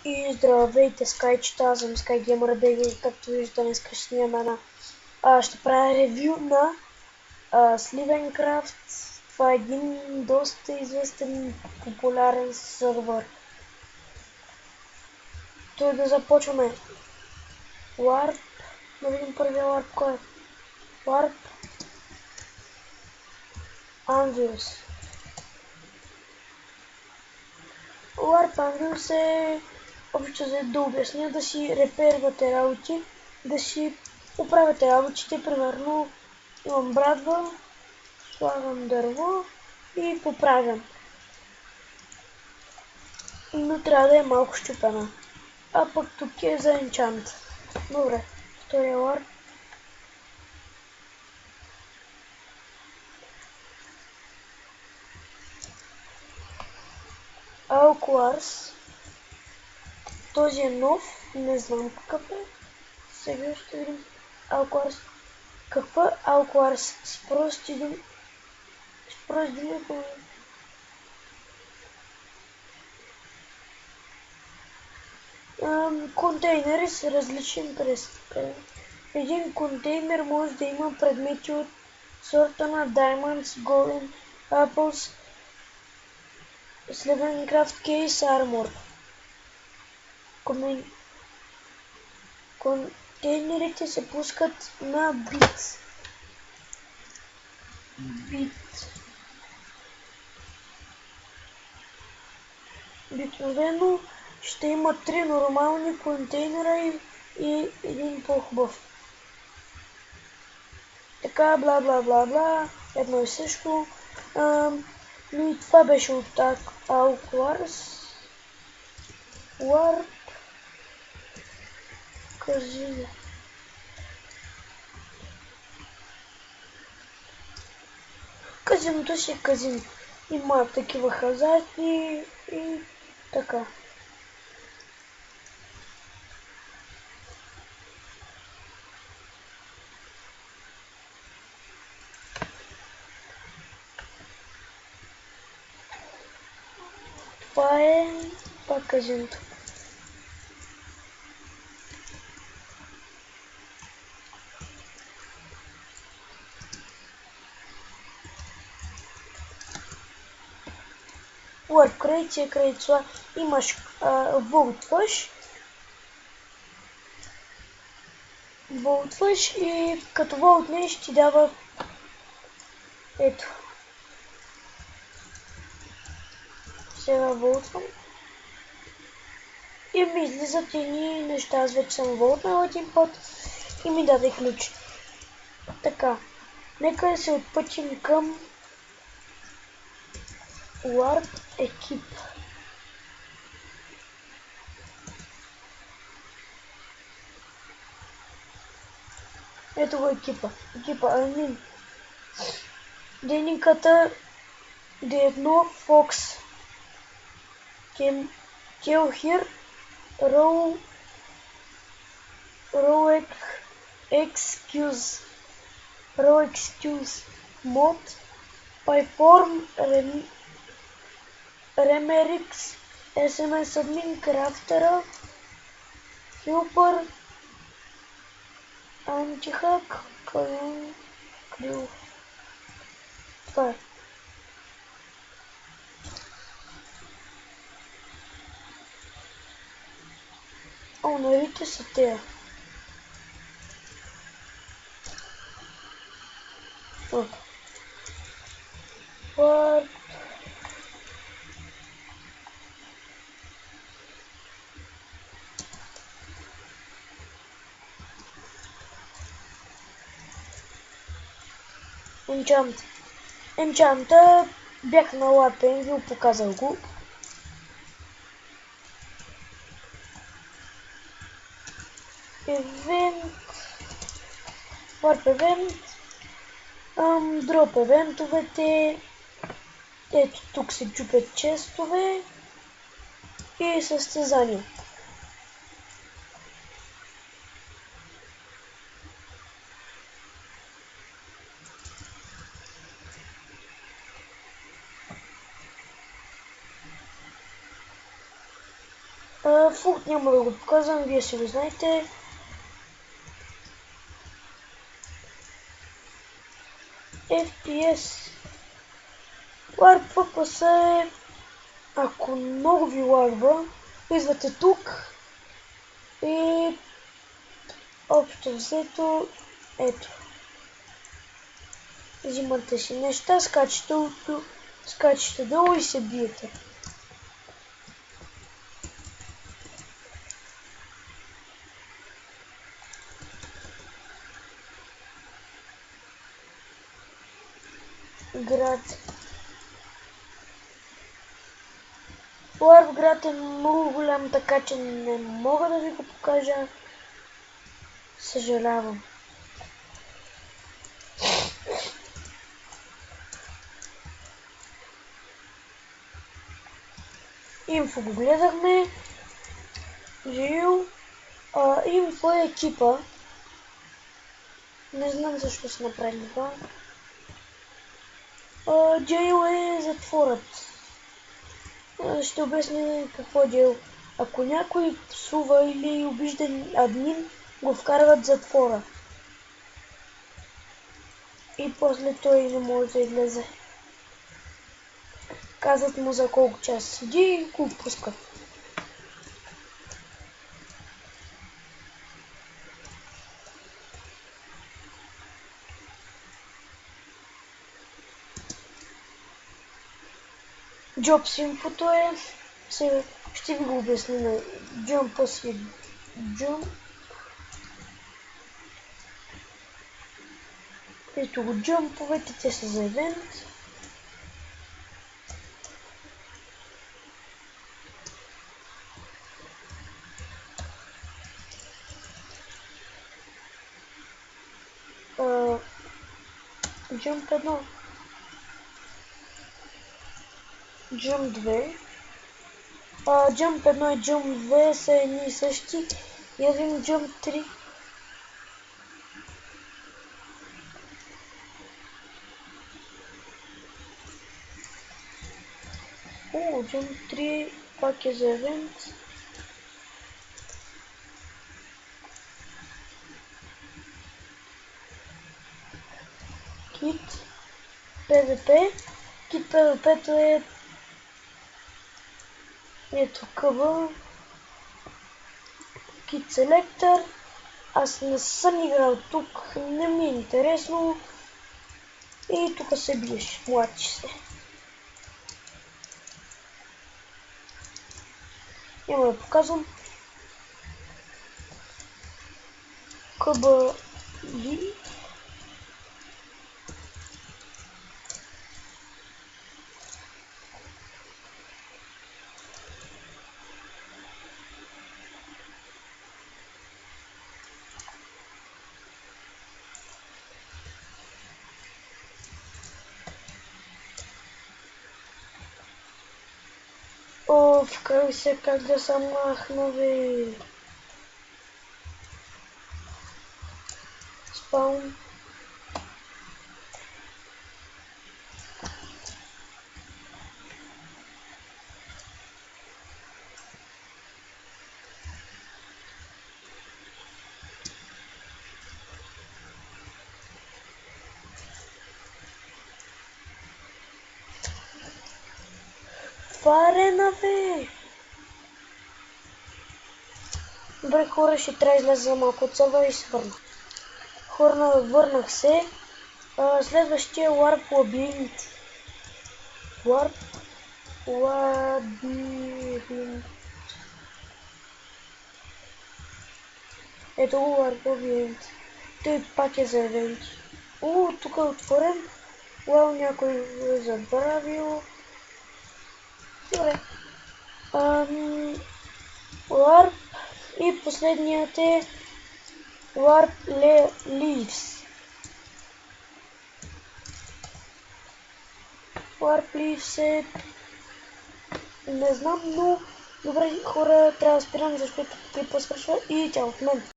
И здравейте, Скайчета, аз съм SkyGamer BG, както виждате, днес ще снимаме ще правя ревю на Slivencraft. Това е един доста известен, популярен сървър. Той да започваме. Warp, да видим първия Warp, кой е? Warp Anvils. Warp Anvils е общо за да обясня, да си репервате работи, да си оправяте работите, примерно имам брадва, слагам дърво и поправям. Но трябва да е малко щупена. А пък тук е за енчант. Добре, втория лар. Алкуарс. Този е нов, не знам какъв е. Сега ще видим. Алкуарс. Какво е Алкуарс? С прости думи. Контейнери с различен през. Един контейнер може да има предмети от сорта на Diamonds, Golden Apples, Slivencraft Case Armor. Контейнерите се пускат на бит. Обикновено ще има 3 нормални контейнера и един по-хубав. Така, бла бла бла бла, едно и също. Но и това беше от Alquars. Warp. Казина. Казиното си е казино. Има такива хазарти и така. Това е пак казиното. Warp Crate е край това. Имаш волтваш и като волтнеш ти дава ето. Сега волтвам. И ми излизат едни неща. Аз вече съм волтнал един път и ми даде ключ. Така. Нека да се отпътим към Warp екип. Ето го екипа. Админ. Дениката D1 Fox. Kill here. Row excuse mod Pyform Remerix SMS admin Craftera Helper Antihack Crew. Това е. Онорите са тея. Warp. Енчанта бях на лапен, ви показал го. Warp Event, Drop евентовете, ето тук се чупят честове и състезания. Флут няма да го показвам, вие си го знаете. FPS. Warp FPS е, ако много ви лагва, идвате тук и общо взето, ето. Взимате си неща, скачате долу и се биете. Град. Warp град е много голям, така че не мога да ви го покажа. Съжалявам. Инфо го гледахме. Жил. Инфо е екипа. Не знам защо се направили това. Джейл е затворът. Ще обясня какво е джейл. Ако някой псува или обижда админ, го вкарват в затвора. И после той не може да излезе. Казват му за колко час седи и го пускат. Jobs инфото е, ще ви го обясня на Jump после Jump. Ето го джамповете, те са за евент. Jump 1. Jump 2. Jump 1 и Jump 2 са едни и същи. И един Jump 3. Jump 3 пак е за евент. Kit PvP. Kit PvP-то е ето къба. Kit Selector. Аз не съм играл тук, не ми е интересно. И тук се биеш, младши се. Няма да показвам. КБ и вкарай се как да съм махнове. Спаун. Арена, бе! Добре, хора, ще трябва да изляза за малко от сервера и се върна. Хора, върнах се. Следващия Warp лабиринт. Warp лабиринт. Ето го Warp лабиринт. Той пак е за евент. Тук е отворен. Някой е забравил. Добре. Warp и последният е Warp Leaves. Warp Leaves е... не знам, но добре, хора, трябва да спирам, защото клипа свършва и чао от мен.